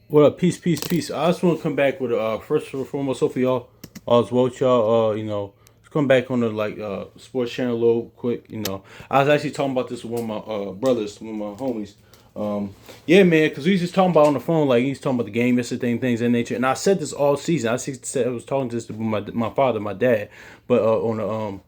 What up? Peace, peace, peace. I just want to come back with first and foremost, hopefully all is well with y'all. Let's come back on the sports channel a little quick. I was actually talking about this with one of my brothers, one of my homies. Yeah, man, because we was just talking about on the phone, like he's talking about the game yesterday and things of that nature. And I said this all season. I was talking to this with my father, my dad, but on the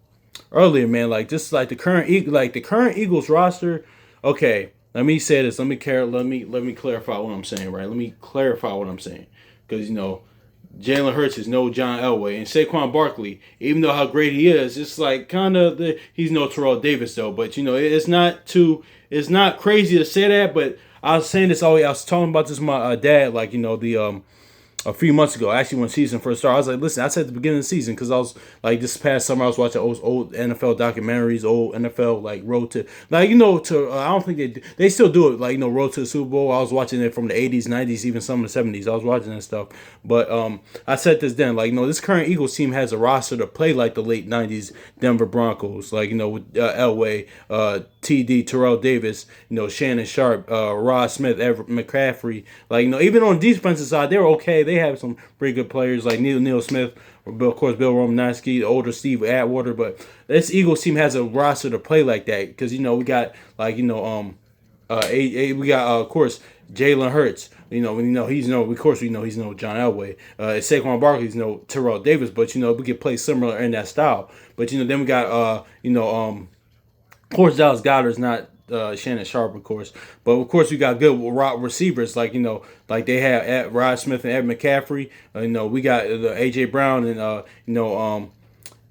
earlier, man, like just like the current Eagles roster. Okay, let me say this. Let me clarify what I'm saying. Right. Let me clarify what I'm saying because Jalen Hurts is no John Elway, and Saquon Barkley, even though how great he is, it's like kind of he's no Terrell Davis though. But it's not crazy to say that. But I was saying this always. I was talking about this with my dad, like the a few months ago, actually when season first started. I was like, listen, I said at the beginning of the season because I was like this past summer I was watching old NFL documentaries, old NFL like road to to I don't think they still do it like road to the Super Bowl. I was watching it from the 80s, 90s, even some of the 70s. I was watching that stuff, but I said this then like this current Eagles team has a roster to play like the late 90s Denver Broncos, like with Elway, TD, Terrell Davis, Shannon Sharp, Rod Smith, Everett McCaffrey, like even on the defensive side they're okay. They have some pretty good players like Neil Smith, or of course Bill Romanowski, the older Steve Atwater. But this Eagles team has a roster to play like that because we got we got of course Jalen Hurts. He's no, of course we know he's no John Elway. Saquon Barkley's no Terrell Davis, but we can play similar in that style. But then we got of course Dallas Goddard's not Shannon Sharp, of course, but of course we got good receivers like like they have Rod Smith and Ed McCaffrey. We got AJ Brown and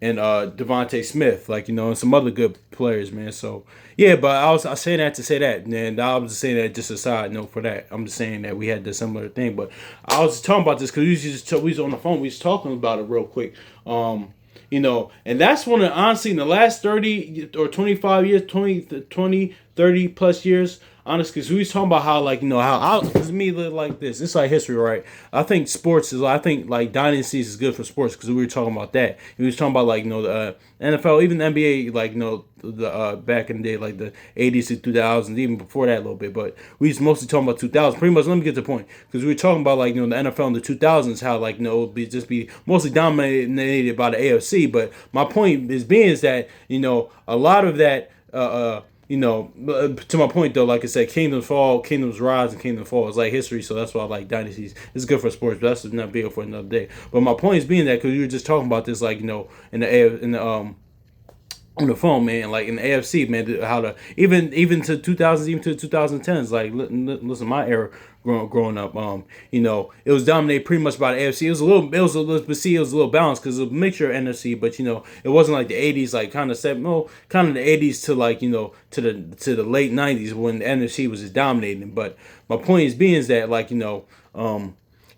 Devontae Smith, like and some other good players, man. So yeah, but I say that to say that, and I was just saying that just a side note for that. I'm just saying that we had the similar thing, but I was talking about this because we was on the phone, we was talking about it real quick. And that's one of honestly in the last 30 or 25 years, 20, 30 plus years, honestly, because we was talking about how how because me look like this. It's like history, right? I think like dynasties is good for sports because we were talking about that. We was talking about the NFL, even the NBA, like the back in the day, like the 80s to 2000s, even before that a little bit. But we was mostly talking about 2000s. Pretty much, let me get to the point because we were talking about the NFL in the 2000s, how it would be mostly dominated by the AFC. But my point is that a lot of that. To my point though, like I said, kingdoms fall, kingdoms rise, and kingdoms fall. It's like history, so that's why I like dynasties. It's good for sports, but that's not big for another day. But my point is being that because we were just talking about this, in the on the phone, man, like in the AFC, man, how the even to 2000s, even to 2010s, like listen, my era growing up, it was dominated pretty much by the AFC. But see, it was a little balanced because it was a mixture of NFC, but it wasn't like the 80s, like kind of the 80s to to the late 90s when the NFC was just dominating. But my point is that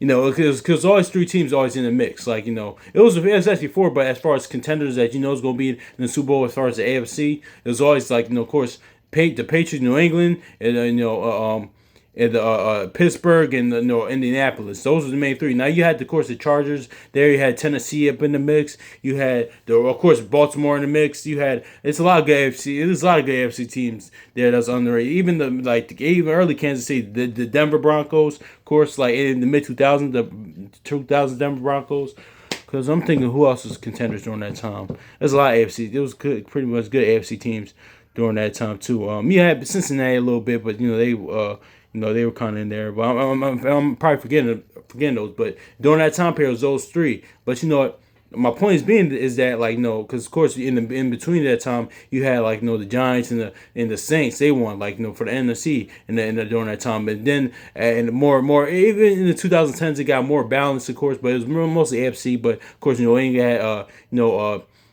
because always three teams always in the mix. It was actually four, but as far as contenders that is going to be in the Super Bowl, as far as the AFC, it was always of course, the Patriots, New England, and Pittsburgh and Indianapolis. Those were the main three. Now you had, of course, the Chargers. There you had Tennessee up in the mix. You had of course, Baltimore in the mix. It's a lot of good AFC. There's a lot of good AFC teams there that's underrated. Even early Kansas City, the Denver Broncos, of course, like in the mid 2000s, the 2000 Denver Broncos. Because I'm thinking who else was contenders during that time. There's a lot of AFC. It was good, pretty much good AFC teams during that time too. You had Cincinnati a little bit, but they were kind of in there. But I'm probably forgetting those. But during that time period, it was those three. But what? My point is that because of course in between that time you had the Giants and the Saints. They won for the NFC and during that time. But then and more even in the 2010s it got more balanced, of course. But it was mostly AFC. But of course England had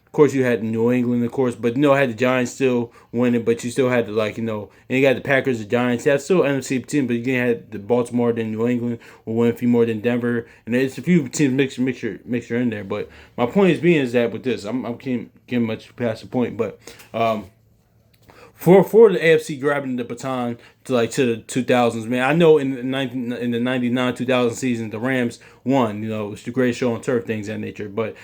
of course, you had New England, of course, but had the Giants still winning, but you still had and you got the Packers, the Giants. That's still an NFC team, but you had the Baltimore, then New England will win a few more than Denver, and there's a few teams mixture in there. But my point is that with this, I'm getting much past the point, but for the AFC grabbing the baton to the 2000s, man. I know in the 99 2000 season the Rams won. It's the greatest show on turf, things of that nature. But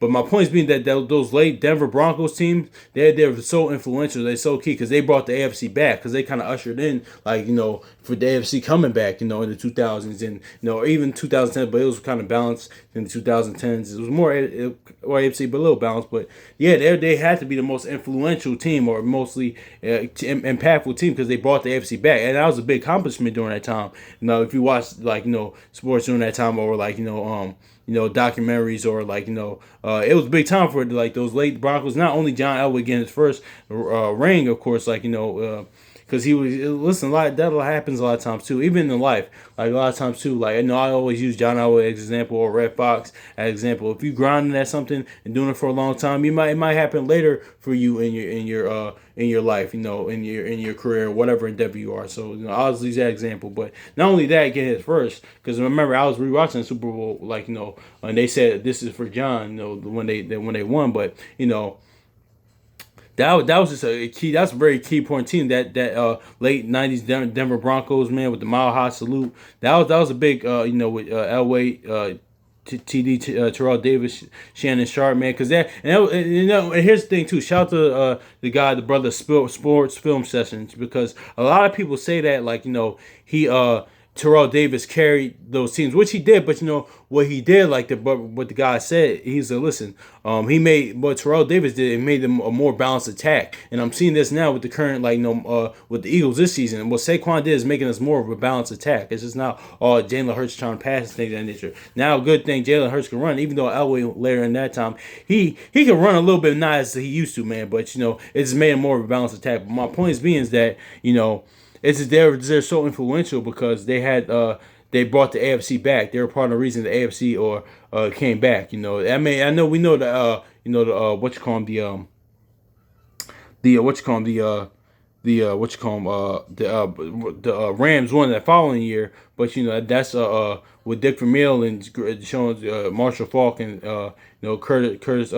But my point is being that those late Denver Broncos teams, they're so influential. They're so key because they brought the AFC back because they kind of ushered in like for the AFC coming back in the 2000s and even 2010, but it was kind of balanced in the 2010s. It was more AFC but a little balanced. But yeah, they had to be the most influential team or mostly impactful team because they brought the AFC back, and that was a big accomplishment during that time. If you watch like sports during that time or like documentaries or like it was a big time for like those late Broncos. Not only John Elway getting his first ring, of course, like because he was listen a lot. That happens a lot of times too, even in life. Like a lot of times too. Like I always use John Elway as example or Red Fox as example. If you grinding at something and doing it for a long time, it might happen later for you in your life. In your career, whatever endeavor you are. So I was use that example. But not only that, get his first because remember I was rewatching the Super Bowl like and they said this is for John. When they won, but that was just a key. That's a very key point team. That late '90s Denver Broncos, man, with the Mile High Salute. That was a big with Elway, TD, Terrell Davis, Shannon Sharp, man. Because and here's the thing too. Shout out to the brother Sports Film Sessions because a lot of people say that like he Terrell Davis carried those teams, which he did. But what he did, like what the guy said, he said, listen, he made what Terrell Davis did. It made them a more balanced attack, and I'm seeing this now with the current with the Eagles this season. And what Saquon did is making us more of a balanced attack. It's just not all Jalen Hurts trying to pass and things of that nature. Now, a good thing Jalen Hurts can run, even though Elway later in that time he can run a little bit not as he used to, man. But it just made him more of a balanced attack. But my point is being is that it's just they're so influential because they brought the AFC back. They were part of the reason the AFC came back. I know we know the what you call them the Rams won that following year, but that's with Dick Vermeil and showing Marshall Faulk and Curtis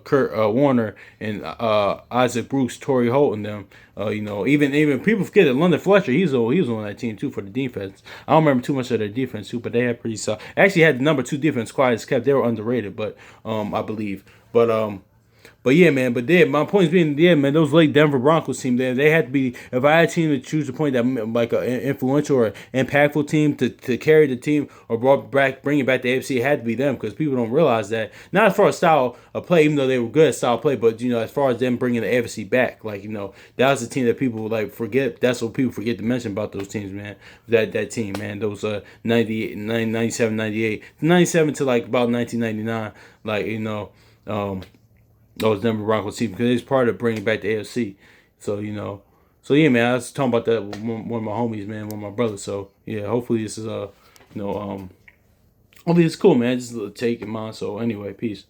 Kurt Warner and Isaac Bruce, Torrey Holt and them. Even people forget that London Fletcher, he was on that team too for the defense. I don't remember too much of their defense too, but they had pretty solid. Actually had the number 2 defense quiet as kept. They were underrated, but I believe. But yeah, man. But my point is being, yeah, man. Those late Denver Broncos team, they had to be. If I had a team to choose to point that like an influential or impactful team to carry the team or bring it back to AFC, it had to be them because people don't realize that. Not as far as style of play, even though they were good at style of play, but as far as them bringing the AFC back, like that was the team that people like forget. That's what people forget to mention about those teams, man. That team, man. Those 98, 97, 98, 97 to like about 1999, like those Denver Broncos team because it's part of bringing back the AFC. So yeah, man. I was talking about that with one of my homies, man, one of my brothers. So yeah, hopefully this is hopefully it's cool, man. Just a little take in mind. So anyway, peace.